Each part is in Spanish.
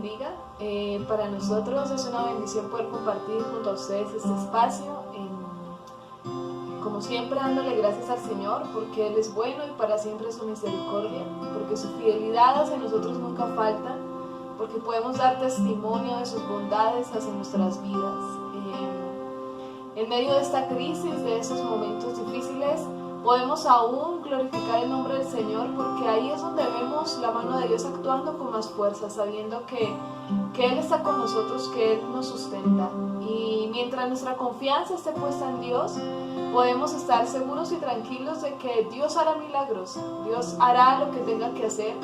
bendiga. Para nosotros es una bendición poder compartir junto a ustedes este espacio. Como siempre, dándole gracias al Señor porque Él es bueno y para siempre es su misericordia, porque su fidelidad hacia nosotros nunca falta, porque podemos dar testimonio de sus bondades hacia nuestras vidas. En medio de esta crisis, de esos momentos difíciles, podemos aún glorificar el nombre del Señor, porque ahí es donde vemos la mano de Dios actuando con más fuerza, sabiendo que Él está con nosotros, que Él nos sustenta. Y mientras nuestra confianza esté puesta en Dios, podemos estar seguros y tranquilos de que Dios hará milagros. Dios hará lo que tenga que hacer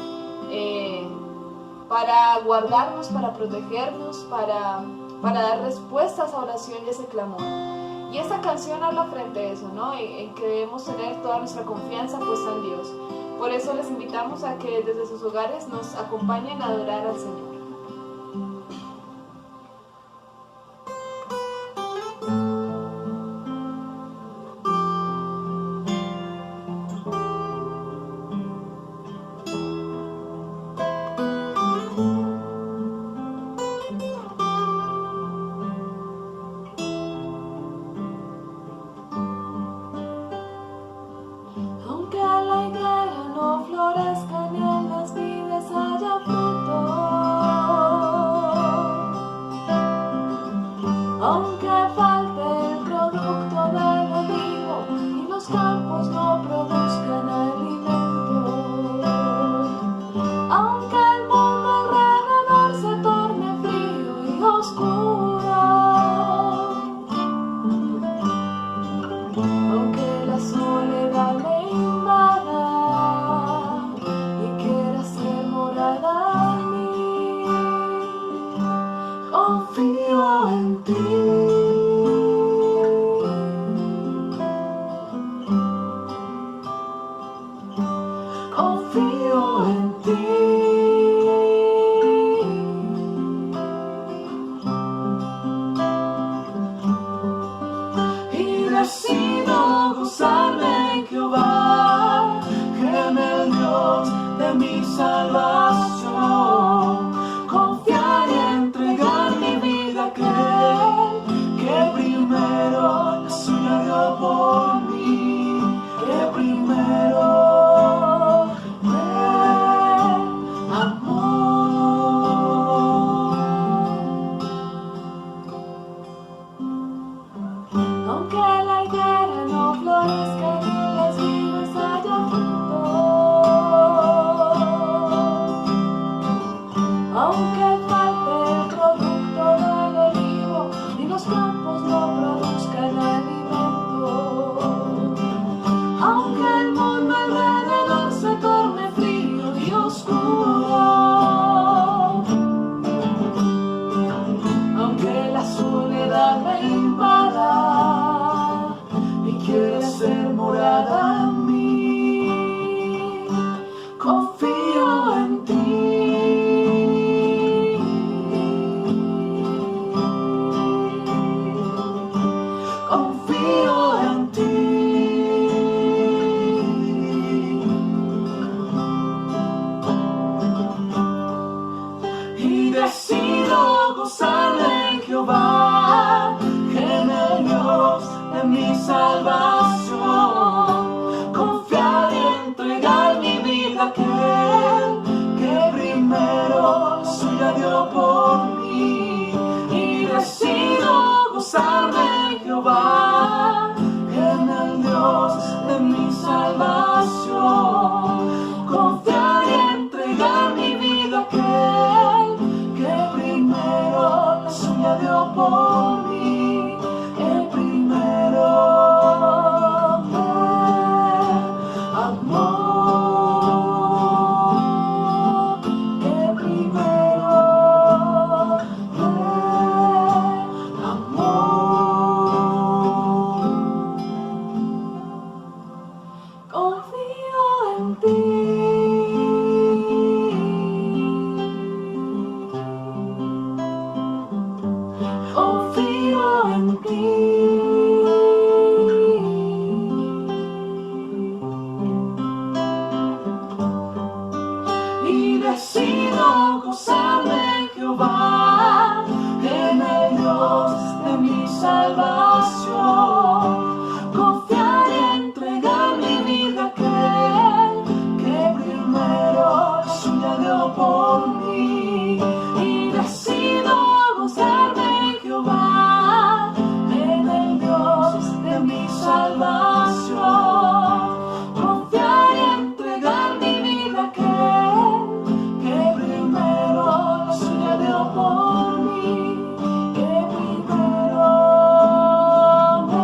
para guardarnos, para protegernos, para dar respuesta a esa oración y ese clamor. Y esta canción habla frente a eso, ¿no? En que debemos tener toda nuestra confianza puesta en Dios. Por eso les invitamos a que desde sus hogares nos acompañen a adorar al Señor. Aunque la higuera no florezca ni en las vides haya fruto, aunque falte el producto de lo vivo y los campos no produzcan alimento, aunque el mundo alrededor se torne frío y oscuro, aunque la soledad me invada y quiera ser morada en mí, confío en ti. Confío en ti. Y decido gozarme en Jehová, en el Dios de mi salvación. Confiar y entregar mi vida a aquel que primero la suya dio por mí, que primero aunque la higuera no florezca ni en las vides haya fruto, aunque falte el producto del olivo y los campos no produzcan alimento, aunque el mundo alrededor se torne frío y oscuro, aunque la soledad me invada y quiera ser morada en mí, confío en ti. Confío en ti. Y decido gozarme en Jehová, en el Dios de mi salvación. Confiar y entregar mi vida a aquel que primero la suya dio por mí. Y decido gozarme en Jehová, en el Dios de mi salvación. Confiar y entregar mi vida a aquel que primero la suya dio por mí, el primero amor, el primero amor. Confío en ti. Confío en ti. Y decido gozarme en Jehová. salvación. Confiar y entregar mi vida a aquel que primero la suya dio por mí. Y decido gozarme en Jehová, en el Dios de mi salvación. Confiar y entregar mi vida a aquel que primero la suya dio por mí. Que primero me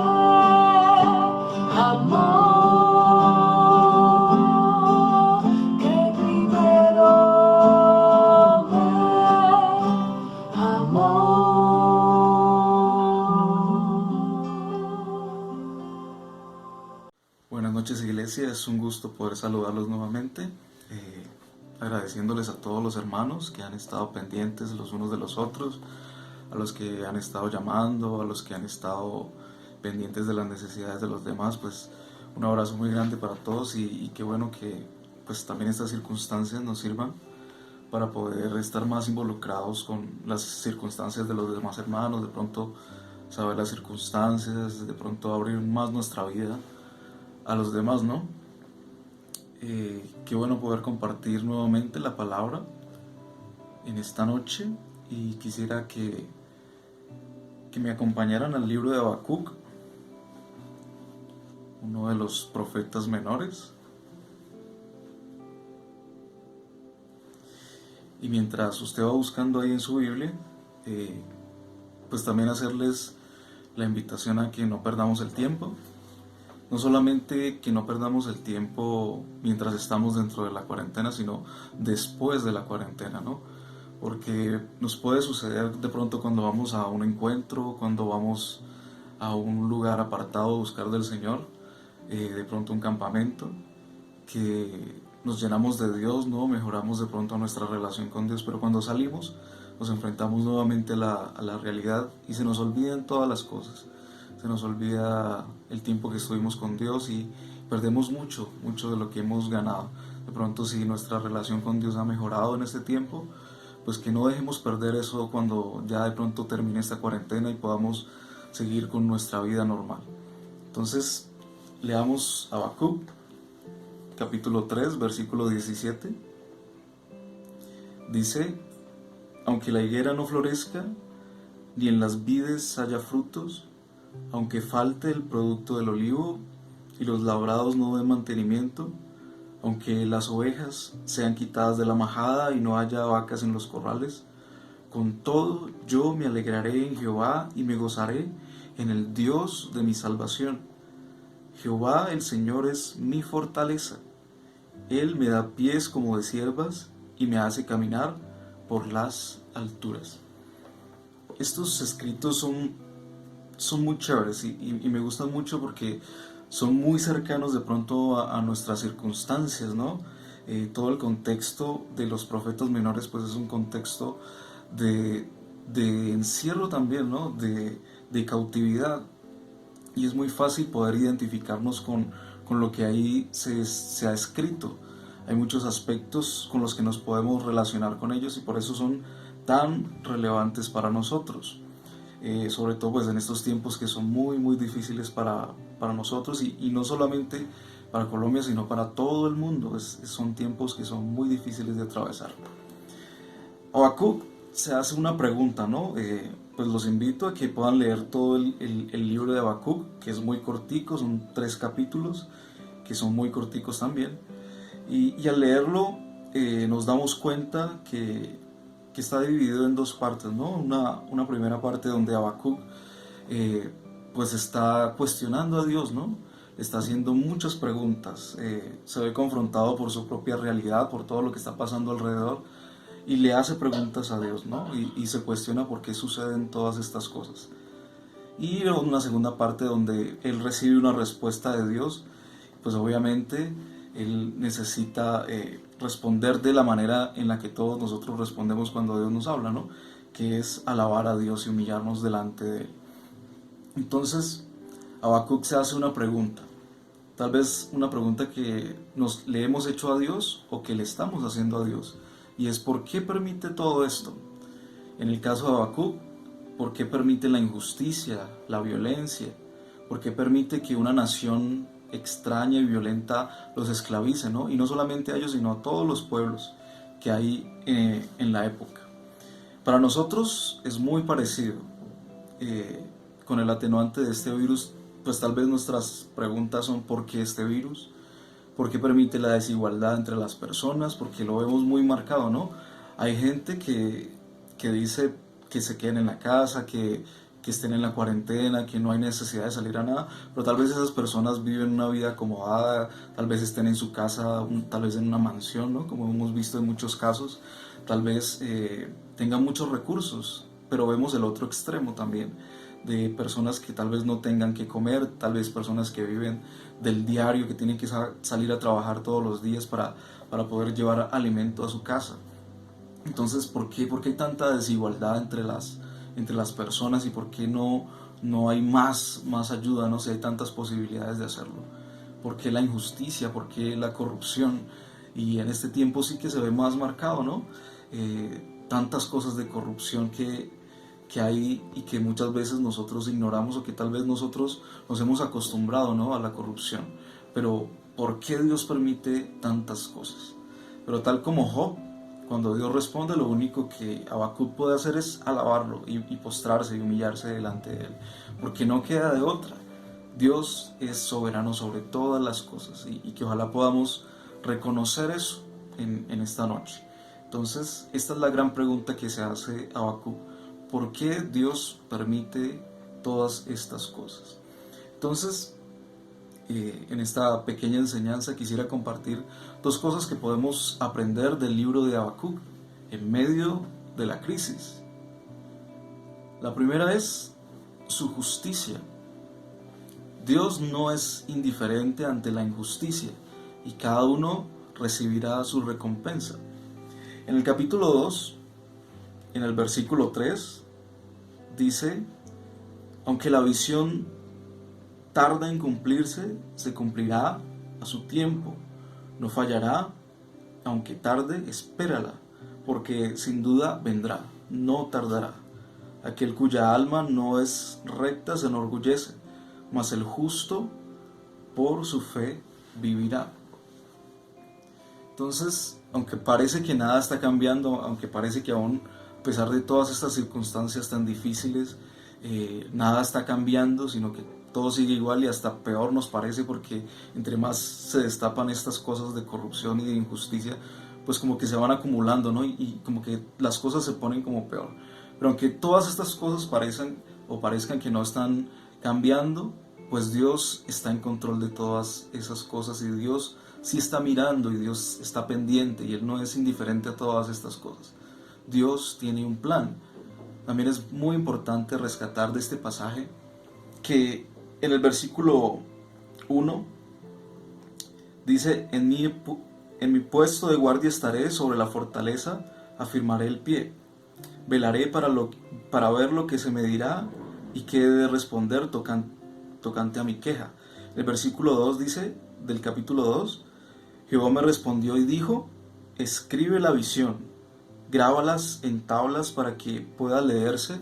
amó. Que primero me amó. Buenas noches, iglesia, es un gusto poder saludarlos nuevamente, agradeciéndoles a todos los hermanos que han estado pendientes los unos de los otros, a los que han estado llamando, a los que han estado pendientes de las necesidades de los demás. Pues un abrazo muy grande para todos y qué bueno que pues también estas circunstancias nos sirvan para poder estar más involucrados con las circunstancias de los demás hermanos, de pronto saber las circunstancias, de pronto abrir más nuestra vida a los demás, ¿no? Qué bueno poder compartir nuevamente la palabra en esta noche, y quisiera que me acompañaran al libro de Habacuc, uno de los profetas menores. Y mientras usted va buscando ahí en su Biblia, pues también hacerles la invitación a que no perdamos el tiempo. No solamente que no perdamos el tiempo mientras estamos dentro de la cuarentena, sino después de la cuarentena, ¿no? Porque nos puede suceder de pronto cuando vamos a un encuentro, cuando vamos a un lugar apartado a buscar del Señor, de pronto un campamento, que nos llenamos de Dios, ¿no? Mejoramos de pronto nuestra relación con Dios, pero cuando salimos nos enfrentamos nuevamente a la realidad y se nos olvidan todas las cosas. Se nos olvida el tiempo que estuvimos con Dios y perdemos mucho de lo que hemos ganado. De pronto, si nuestra relación con Dios ha mejorado en este tiempo, pues que no dejemos perder eso cuando ya de pronto termine esta cuarentena y podamos seguir con nuestra vida normal. Entonces, leamos Habacuc, capítulo 3, versículo 17. Dice: aunque la higuera no florezca, ni en las vides haya frutos, aunque falte el producto del olivo y los labrados no den mantenimiento, aunque las ovejas sean quitadas de la majada y no haya vacas en los corrales, con todo yo me alegraré en Jehová y me gozaré en el Dios de mi salvación. Jehová el Señor es mi fortaleza. Él me da pies como de ciervas y me hace caminar por las alturas. Estos escritos son muy chéveres y me gustan mucho porque son muy cercanos de pronto a nuestras circunstancias, ¿no? Todo el contexto de los profetas menores pues es un contexto de encierro también, ¿no? De cautividad, y es muy fácil poder identificarnos con lo que ahí se ha escrito. Hay muchos aspectos con los que nos podemos relacionar con ellos y por eso son tan relevantes para nosotros. Sobre todo pues en estos tiempos que son muy difíciles para nosotros y no solamente para Colombia, sino para todo el mundo. Son tiempos que son muy difíciles de atravesar. Habacuc se hace una pregunta, ¿no? Pues los invito a que puedan leer todo el libro de Habacuc, que es muy cortico, son 3 capítulos, que son muy corticos también. Y al leerlo nos damos cuenta que está dividido en 2 partes, ¿no? Una primera parte donde Habacuc pues está cuestionando a Dios, ¿no? Está haciendo muchas preguntas, se ve confrontado por su propia realidad, por todo lo que está pasando alrededor, y le hace preguntas a Dios, ¿no? Y se cuestiona por qué suceden todas estas cosas. Y una segunda parte donde él recibe una respuesta de Dios, pues obviamente él necesita responder de la manera en la que todos nosotros respondemos cuando Dios nos habla, ¿no? Que es alabar a Dios y humillarnos delante de Él. Entonces, Habacuc se hace una pregunta, tal vez una pregunta que le hemos hecho a Dios o que le estamos haciendo a Dios, y es: ¿por qué permite todo esto? En el caso de Habacuc, ¿Por qué permite la injusticia, la violencia? ¿Por qué permite que una nación extraña y violenta los esclavice, ¿no? Y no solamente a ellos, sino a todos los pueblos que hay en la época. Para nosotros es muy parecido, con el atenuante de este virus, pues tal vez nuestras preguntas son: ¿por qué este virus? ¿Por qué permite la desigualdad entre las personas? Porque lo vemos muy marcado, ¿no? Hay gente que dice que se queden en la casa, que estén en la cuarentena, que no hay necesidad de salir a nada, pero tal vez esas personas viven una vida acomodada, tal vez estén en su casa, tal vez en una mansión, ¿no? Como hemos visto en muchos casos, tal vez tengan muchos recursos, pero vemos el otro extremo también, de personas que tal vez no tengan que comer, tal vez personas que viven del diario, que tienen que salir a trabajar todos los días para poder llevar alimento a su casa. Entonces, ¿por qué hay tanta desigualdad entre las personas, y por qué no hay más ayuda, no sé, hay tantas posibilidades de hacerlo? ¿Por qué la injusticia? ¿Por qué la corrupción? Y en este tiempo sí que se ve más marcado, ¿no? Tantas cosas de corrupción que hay y que muchas veces nosotros ignoramos, o que tal vez nosotros nos hemos acostumbrado, ¿no?, a la corrupción. Pero ¿por qué Dios permite tantas cosas? Pero tal como Job, cuando Dios responde, lo único que Habacuc puede hacer es alabarlo y postrarse y humillarse delante de él, porque no queda de otra. Dios es soberano sobre todas las cosas, y que ojalá podamos reconocer eso en esta noche. Entonces, esta es la gran pregunta que se hace Habacuc: ¿por qué Dios permite todas estas cosas? Entonces, en esta pequeña enseñanza quisiera compartir dos cosas que podemos aprender del libro de Habacuc en medio de la crisis. La primera es su justicia. Dios no es indiferente ante la injusticia, y cada uno recibirá su recompensa. En el capítulo 2, en el versículo 3, dice: aunque la visión tarda en cumplirse, se cumplirá a su tiempo. No fallará, aunque tarde, espérala, porque sin duda vendrá, no tardará. Aquel cuya alma no es recta se enorgullece, mas el justo por su fe vivirá. Entonces, aunque parece que nada está cambiando, aunque parece que aún, a pesar de todas estas circunstancias tan difíciles, nada está cambiando, sino que todo sigue igual y hasta peor nos parece, porque entre más se destapan estas cosas de corrupción y de injusticia, pues como que se van acumulando, ¿no? Y como que las cosas se ponen como peor. Pero aunque todas estas cosas parezcan que no están cambiando, pues Dios está en control de todas esas cosas, y Dios sí está mirando, y Dios está pendiente, y Él no es indiferente a todas estas cosas. Dios tiene un plan. También es muy importante rescatar de este pasaje que en el versículo 1 dice: en mi puesto de guardia estaré, sobre la fortaleza afirmaré el pie. Velaré para ver lo que se me dirá y qué he de responder tocante a mi queja. El versículo 2 dice, del capítulo 2: Jehová me respondió y dijo: escribe la visión, grábalas en tablas para que pueda leerse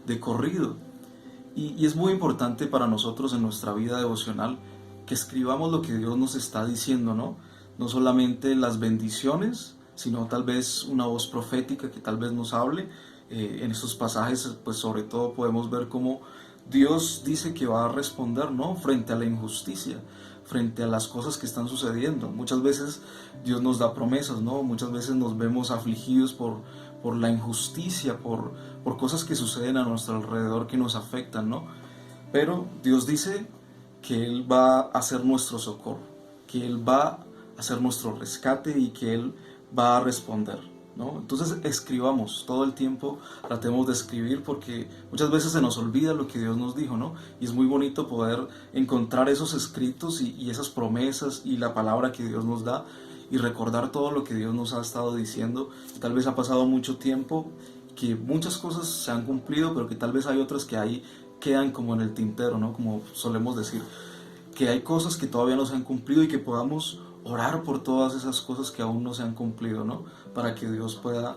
de corrido. Y es muy importante para nosotros en nuestra vida devocional que escribamos lo que Dios nos está diciendo, ¿no? No solamente las bendiciones, sino tal vez una voz profética que tal vez nos hable. En estos pasajes, pues sobre todo podemos ver cómo Dios dice que va a responder, ¿no?, frente a la injusticia, frente a las cosas que están sucediendo. Muchas veces Dios nos da promesas, ¿no? Muchas veces nos vemos afligidos por la injusticia, por cosas que suceden a nuestro alrededor que nos afectan, ¿no? Pero Dios dice que Él va a ser nuestro socorro, que Él va a ser nuestro rescate y que Él va a responder, ¿no? Entonces escribamos todo el tiempo, tratemos de escribir, porque muchas veces se nos olvida lo que Dios nos dijo, ¿no? Y es muy bonito poder encontrar esos escritos y esas promesas y la palabra que Dios nos da, y recordar todo lo que Dios nos ha estado diciendo. Tal vez ha pasado mucho tiempo, que muchas cosas se han cumplido, pero que tal vez hay otras que ahí quedan como en el tintero, ¿no? Como solemos decir, que hay cosas que todavía no se han cumplido, y que podamos orar por todas esas cosas que aún no se han cumplido, ¿no? Para que Dios pueda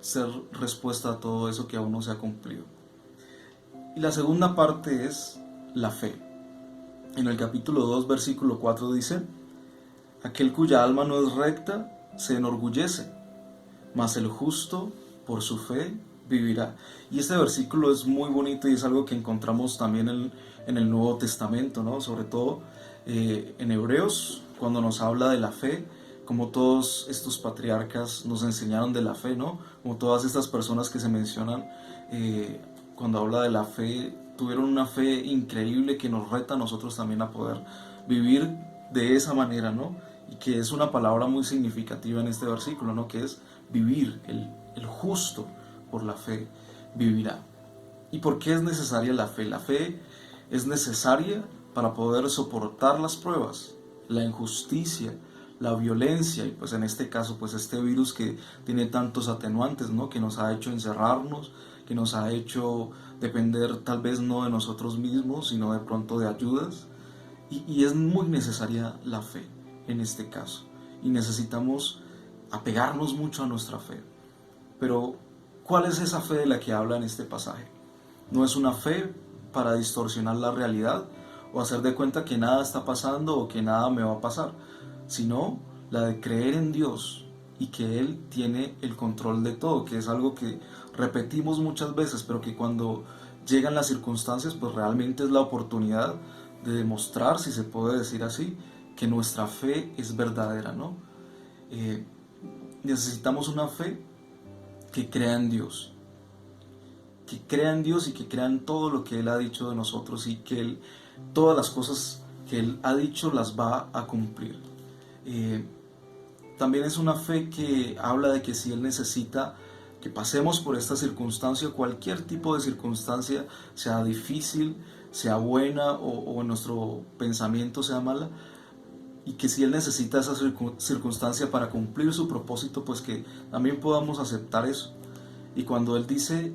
ser respuesta a todo eso que aún no se ha cumplido. Y la segunda parte es la fe. En el capítulo 2, versículo 4 dice: aquel cuya alma no es recta se enorgullece, mas el justo por su fe vivirá. Y este versículo es muy bonito y es algo que encontramos también en el Nuevo Testamento, ¿no? Sobre todo en Hebreos, cuando nos habla de la fe, como todos estos patriarcas nos enseñaron de la fe, ¿no? Como todas estas personas que se mencionan cuando habla de la fe, tuvieron una fe increíble que nos reta a nosotros también a poder vivir de esa manera, ¿no? Y que es una palabra muy significativa en este versículo, ¿no? Que es vivir, el justo por la fe vivirá. ¿Y por qué es necesaria la fe? La fe es necesaria para poder soportar las pruebas, la injusticia, la violencia, y pues en este caso pues este virus que tiene tantos atenuantes, ¿no? Que nos ha hecho encerrarnos, que nos ha hecho depender tal vez no de nosotros mismos, sino de pronto de ayudas, y es muy necesaria la fe en este caso, y necesitamos apegarnos mucho a nuestra fe. Pero ¿cuál es esa fe de la que habla en este pasaje? No es una fe para distorsionar la realidad o hacer de cuenta que nada está pasando o que nada me va a pasar, sino la de creer en Dios y que Él tiene el control de todo, que es algo que repetimos muchas veces, pero que cuando llegan las circunstancias, pues realmente es la oportunidad de demostrar, si se puede decir así, que nuestra fe es verdadera, ¿no? Necesitamos una fe que crea en Dios, y que crea en todo lo que Él ha dicho de nosotros, y que todas las cosas que Él ha dicho las va a cumplir. También es una fe que habla de que si Él necesita que pasemos por esta circunstancia, cualquier tipo de circunstancia, sea difícil, sea buena o en nuestro pensamiento sea mala, y que si Él necesita esa circunstancia para cumplir su propósito, pues que también podamos aceptar eso. Y cuando Él dice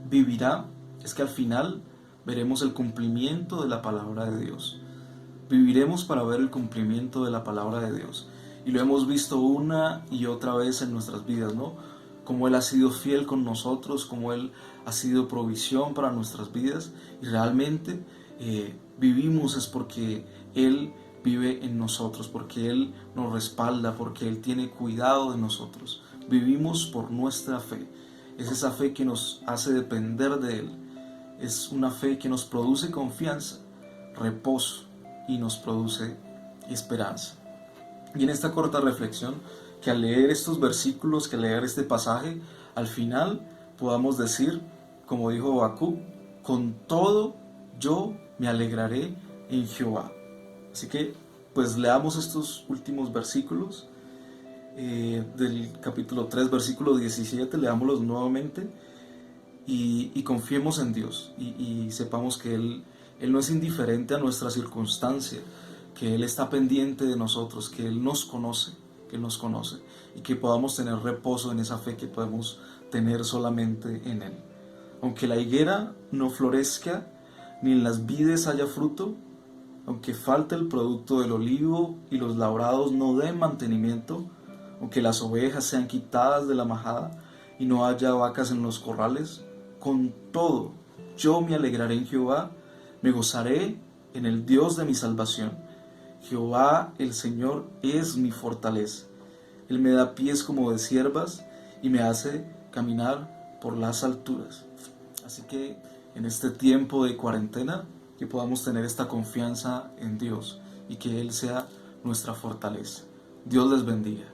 vivirá, es que al final veremos el cumplimiento de la palabra de Dios. Viviremos para ver el cumplimiento de la palabra de Dios. Y lo hemos visto una y otra vez en nuestras vidas, ¿no? Como Él ha sido fiel con nosotros, como Él ha sido provisión para nuestras vidas. Y realmente vivimos es porque Él vive en nosotros, porque Él nos respalda, porque Él tiene cuidado de nosotros. Vivimos por nuestra fe. Es esa fe que nos hace depender de Él. Es una fe que nos produce confianza, reposo y nos produce esperanza. Y en esta corta reflexión, que al leer estos versículos, que al leer este pasaje, al final podamos decir, como dijo Habacuc, con todo yo me alegraré en Jehová. Así que pues leamos estos últimos versículos del capítulo 3, versículo 17, leámoslos nuevamente y confiemos en Dios y sepamos que Él no es indiferente a nuestra circunstancia, que Él está pendiente de nosotros, que Él nos conoce, y que podamos tener reposo en esa fe que podemos tener solamente en Él. Aunque la higuera no florezca, ni en las vides haya fruto, aunque falte el producto del olivo y los labrados no den mantenimiento, aunque las ovejas sean quitadas de la majada y no haya vacas en los corrales, con todo yo me alegraré en Jehová, me gozaré en el Dios de mi salvación. Jehová el Señor es mi fortaleza. Él me da pies como de ciervas y me hace caminar por las alturas. Así que en este tiempo de cuarentena, que podamos tener esta confianza en Dios y que Él sea nuestra fortaleza. Dios les bendiga.